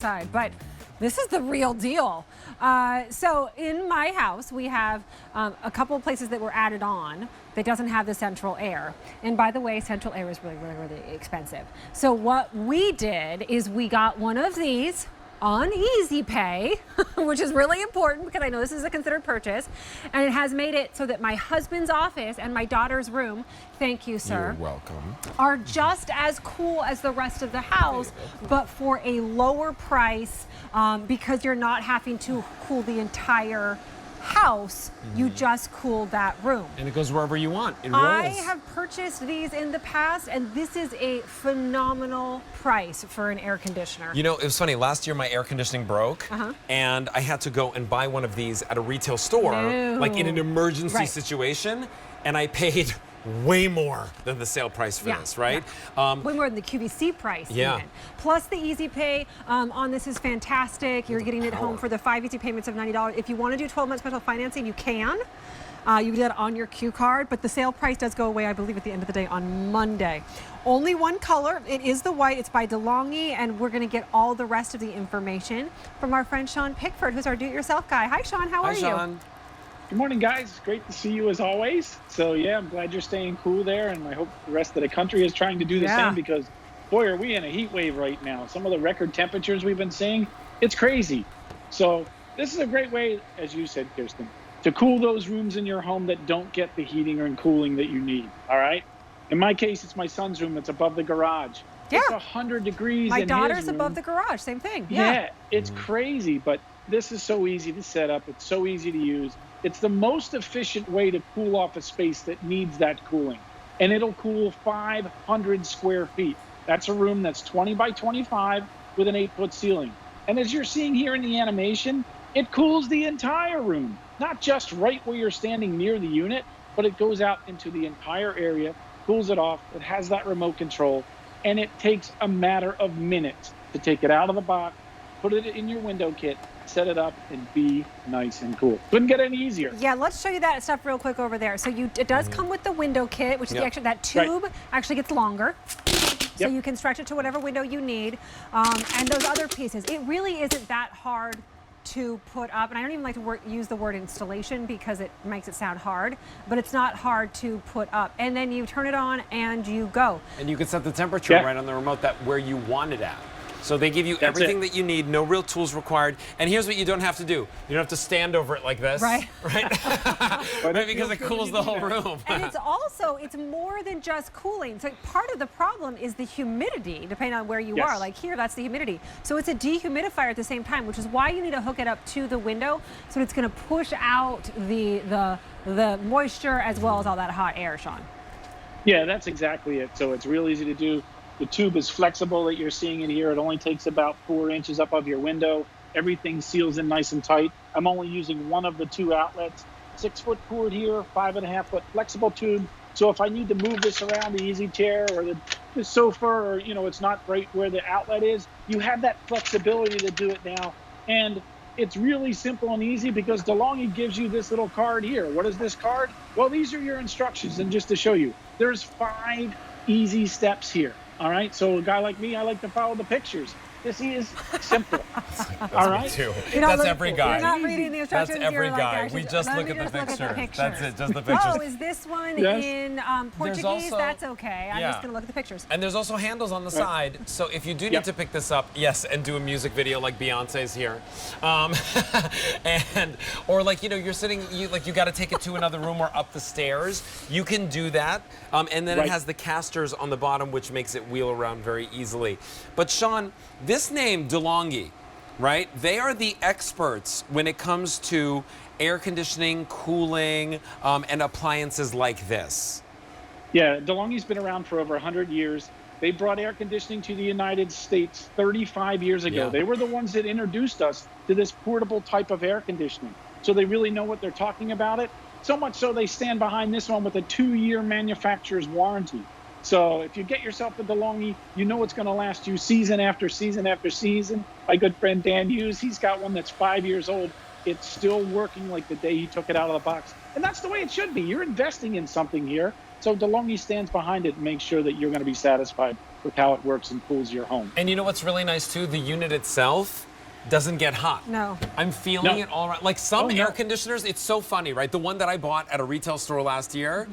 side, but this is the real deal. So in my house, we have a couple of places that were added on that doesn't have the central air. And by the way, central air is really expensive. So what we did is we got one of these on Easy Pay, which is really important because I know this is a considered purchase, and it has made it so that my husband's office and my daughter's room, thank you, sir, you're welcome, are just as cool as the rest of the house, but for a lower price because you're not having to cool the entire house, you just cool that room. and it goes wherever you want. It rolls. I have purchased these in the past, and this is a phenomenal price for an air conditioner. You know, it was funny. Last year, my air conditioning broke, and I had to go and buy one of these at a retail store, like in an emergency situation, and I paid way more than the sale price for this, right? Way more than the QVC price. Even. Plus the Easy Pay on this is fantastic. You're getting it home for the 5 easy payments of $90. If you want to do 12-month special financing, you can. You can do that on your Q card, but the sale price does go away, I believe, at the end of the day on Monday. Only one color. It is the white. It's by DeLonghi, and we're going to get all the rest of the information from our friend Sean Pickford, who's our do-it-yourself guy. Hi, Sean. How are you? Hi, Sean. Good morning, guys. Great to see you as always. So yeah, I'm glad you're staying cool there, and I hope the rest of the country is trying to do the same, because boy, are we in a heat wave right now. Some of the record temperatures we've been seeing, it's crazy. So this is a great way, as you said, Kirsten, to cool those rooms in your home that don't get the heating and cooling that you need. All right. In my case, it's my son's room. It's above the garage. Yeah. It's 100 degrees. My in daughter's his room. above the garage. Same thing. Yeah, it's crazy, but this is so easy to set up. It's so easy to use. It's the most efficient way to cool off a space that needs that cooling. And it'll cool 500 square feet. That's a room that's 20 by 25 with an 8-foot ceiling. And as you're seeing here in the animation, it cools the entire room, not just right where you're standing near the unit, but it goes out into the entire area, cools it off. It has that remote control, and it takes a matter of minutes to take it out of the box, put it in your window kit, set it up, and be nice and cool. Couldn't get any easier. Yeah, let's show you that stuff real quick over there. So it does come with the window kit, which is that tube actually gets longer. So you can stretch it to whatever window you need. And those other pieces, it really isn't that hard to put up. And I don't even like to use the word installation because it makes it sound hard, but it's not hard to put up. And then you turn it on and you go. And you can set the temperature right on the remote where you want it at. So they give you everything that you need, no real tools required. And here's what you don't have to do. You don't have to stand over it like this. Right. Because it cools the whole room. And it's more than just cooling. So part of the problem is the humidity, depending on where you are. Like here, that's the humidity. So it's a dehumidifier at the same time, which is why you need to hook it up to the window. So it's going to push out the moisture as well as all that hot air, Sean. Yeah, that's exactly it. So it's real easy to do. The tube is flexible that you're seeing in here. It only takes about 4 inches up of your window. Everything seals in nice and tight. I'm only using one of the 2 outlets. 6-foot cord here, 5.5-foot flexible tube. So if I need to move this around the easy chair or the sofa, or it's not right where the outlet is, you have that flexibility to do it now. And it's really simple and easy because DeLonghi gives you this little card here. What is this card? Well, these are your instructions. And just to show you, there's 5 easy steps here. All right, so a guy like me, I like to follow the pictures. This is simple. All right, too. That's every guy. You're not reading the instructions. That's every guy. We just look at the pictures. That's it, just the pictures. Oh, is this one in Portuguese? That's okay. I'm just going to look at the pictures. And there's also handles on the side. So if you do need to pick this up, and do a music video like Beyonce's here, or like you're sitting, you got to take it to another room or up the stairs. You can do that, and then it has the casters on the bottom, which makes it wheel around very easily. But Sean, this name DeLonghi, right? They are the experts when it comes to air conditioning, cooling, and appliances like this. Yeah, DeLonghi's been around for over 100 years. They brought air conditioning to the United States 35 years ago. Yeah. They were the ones that introduced us to this portable type of air conditioning. So they really know what they're talking about it. So much so they stand behind this one with a 2-year manufacturer's warranty. So if you get yourself a DeLonghi, you know it's going to last you season after season after season. My good friend Dan Hughes, he's got one that's 5 years old. It's still working like the day he took it out of the box. And that's the way it should be. You're investing in something here. So DeLonghi stands behind it and makes sure that you're going to be satisfied. with how it works and cools your home. And you know what's really nice too? The unit itself doesn't get hot. No. I'm feeling it all around. Like some Oh, no. air conditioners, it's so funny, right? The one that I bought at a retail store last year,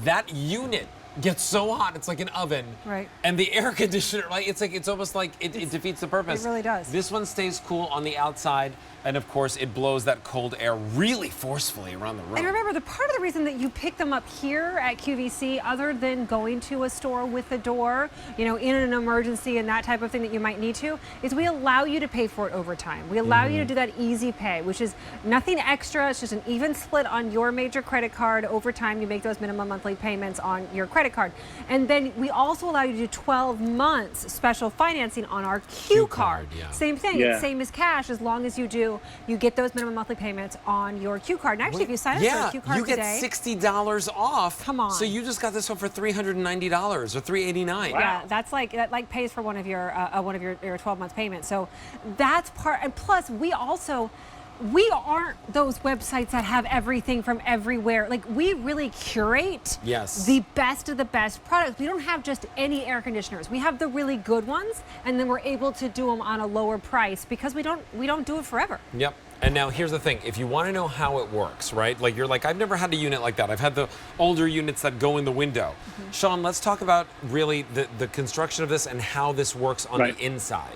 that unit gets so hot, it's like an oven. Right. And the air conditioner, like it's almost like it defeats the purpose. It really does. This one stays cool on the outside, and of course it blows that cold air really forcefully around the room. And remember, the part of the reason that you pick them up here at QVC, other than going to a store with a door, you know, in an emergency and that type of thing that you might need to, is we allow you to pay for it over time. We allow you to do that easy pay, which is nothing extra. It's just an even split on your major credit card. Over time, you make those minimum monthly payments on your credit card. And then we also allow you to do 12 months special financing on our Q card. Yeah. Same thing. Yeah. It's same as cash. As long as you get those minimum monthly payments on your Q card. And actually, if you sign up for a Q card you get today, $60 off. Come on. So you just got this one for $390 or $389. Wow. yeah, that pays for one of your 12-month payments. So that's part. And plus, we aren't those websites that have everything from everywhere. Like, we really curate Yes. the best of the best products. We don't have just any air conditioners. We have the really good ones, and then we're able to do them on a lower price because we don't do it forever. Yep. And now here's the thing. If you want to know how it works, right? Like you're like, I've never had a unit like that. I've had the older units that go in the window. Sean, let's talk about really the construction of this and how this works on Right. the inside.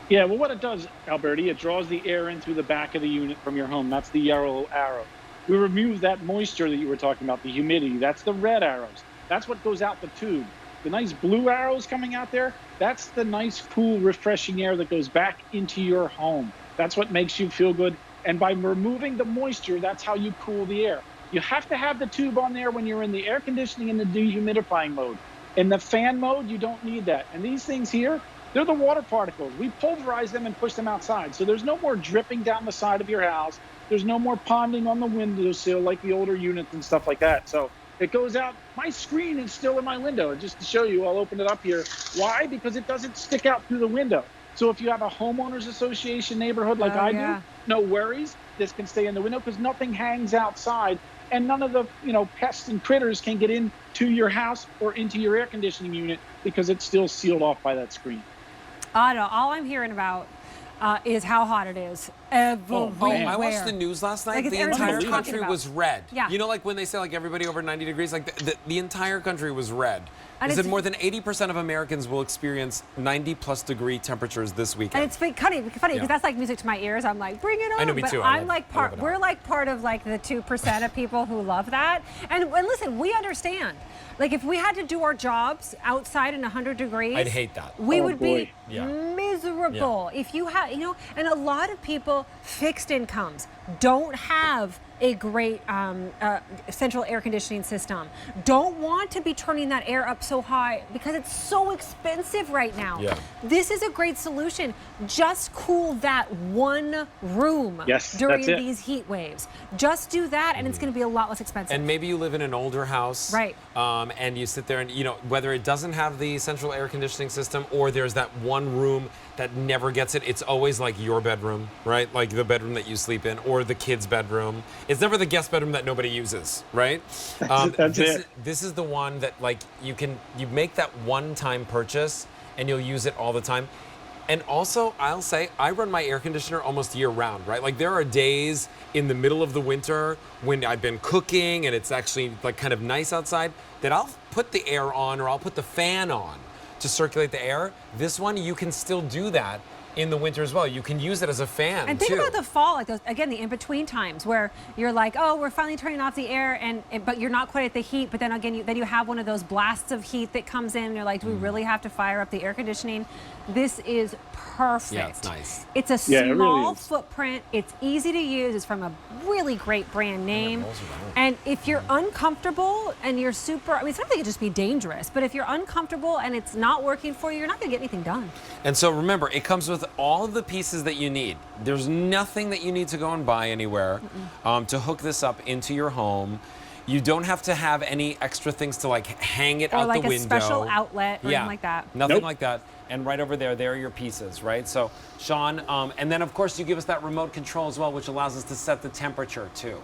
Yeah, well, what it does, Alberti, it draws the air in through the back of the unit from your home. That's the yellow arrow. We remove that moisture that you were talking about, the humidity. That's the red arrows. That's what goes out the tube. The nice blue arrows coming out there, that's the nice, cool, refreshing air that goes back into your home. That's what makes you feel good. And by removing the moisture, that's how you cool the air. You have to have the tube on there when you're in the air conditioning and the dehumidifying mode. In the fan mode, you don't need that. And these things here, they're the water particles. We pulverize them and push them outside. So there's no more dripping down the side of your house. There's no more ponding on the windowsill like the older units and stuff like that. So it goes out. My screen is still in my window. Just to show you, I'll open it up here. Why? Because it doesn't stick out through the window. So if you have a homeowners association neighborhood like I do, no worries. This can stay in the window because nothing hangs outside. And none of the pests and critters can get into your house or into your air conditioning unit because it's still sealed off by that screen. I don't know. All I'm hearing about is how hot it is everywhere. Oh, I watched the news last night. Like, the everybody's entire talking country about. was red. Yeah. You know, like when they say like everybody over 90 degrees, like the entire country was red. And They said it's- more than 80% of Americans will experience 90+ degree temperatures this weekend. And it's funny because that's like music to my ears. I'm like, bring it on. I know, me but too. I'm like I love it we're all. like part of like the 2% of people who love that. And listen, we understand. Like, if we had to do our jobs outside in 100 degrees, I'd hate that. We Oh, would boy. be Yeah. miserable. If you have, and a lot of people, fixed incomes, don't have a great central air conditioning system, don't want to be turning that air up so high because it's so expensive right now. Yeah. This is a great solution. Just cool that one room Yes, during that's it. these heat waves. Just do that, and it's going to be a lot less expensive. And maybe you live in an older house, Right. And you sit there and, whether it doesn't have the central air conditioning system or there's that one room that never gets it, it's always like your bedroom, right? Like the bedroom that you sleep in or the kid's bedroom. It's never the guest bedroom that nobody uses, right? That's it. This is the one that like you make that one-time purchase and you'll use it all the time. And also, I'll say, I run my air conditioner almost year-round, right? Like there are days in the middle of the winter when I've been cooking and it's actually like kind of nice outside that I'll put the air on or I'll put the fan on to circulate the air. This one, you can still do that in the winter as well. You can use it as a fan And think too. about the fall, like those, again, the in-between times where you're like, oh, we're finally turning off the air, but you're not quite at the heat. But then again, you have one of those blasts of heat that comes in, and you're like, do we really have to fire up the air conditioning? This is perfect. Yeah, it's nice. It's a Yeah, it really small is. footprint. It's easy to use. It's from a really great brand name. rolls around. And if you're uncomfortable and you're something could just be dangerous. But if you're uncomfortable and it's not working for you, you're not going to get anything done. And so remember, it comes with all of the pieces that you need. There's nothing that you need to go and buy anywhere to hook this up into your home. You don't have to have any extra things to like hang it Or out like the a window. special outlet or anything like that. Nothing Nope. like that. And right over there are your pieces, right? So, Sean, and then of course you give us that remote control as well, which allows us to set the temperature too.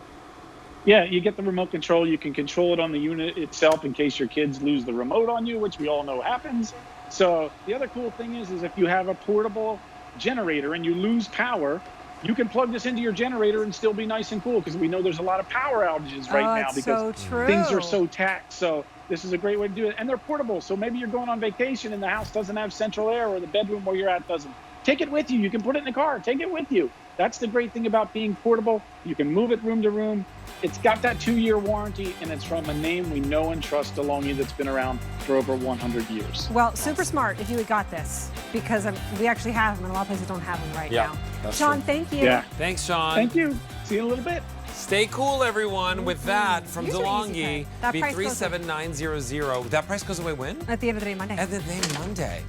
Yeah, you get the remote control. You can control it on the unit itself in case your kids lose the remote on you, which we all know happens. So the other cool thing is if you have a portable generator and you lose power, you can plug this into your generator and still be nice and cool, because we know there's a lot of power outages right now because so true. things are so taxed. So this is a great way to do it. And they're portable. So maybe you're going on vacation and the house doesn't have central air, or the bedroom where you're at doesn't. Take it with you. You can put it in the car. Take it with you. That's the great thing about being portable. You can move it room to room. It's got that 2-year warranty, and it's from a name we know and trust, DeLonghi, that's been around for over 100 years. Well, super smart if you had got this, because we actually have them, and a lot of places don't have them right now. That's Sean, true. thank you. Yeah. Thanks, Sean. Thank you. See you in a little bit. Stay cool, everyone. With that, from These are easy DeLonghi, pay. That price goes away. B37900. That price goes away when? At the end of the day, Monday. At the day Monday.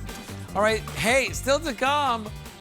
All right, hey, still to come.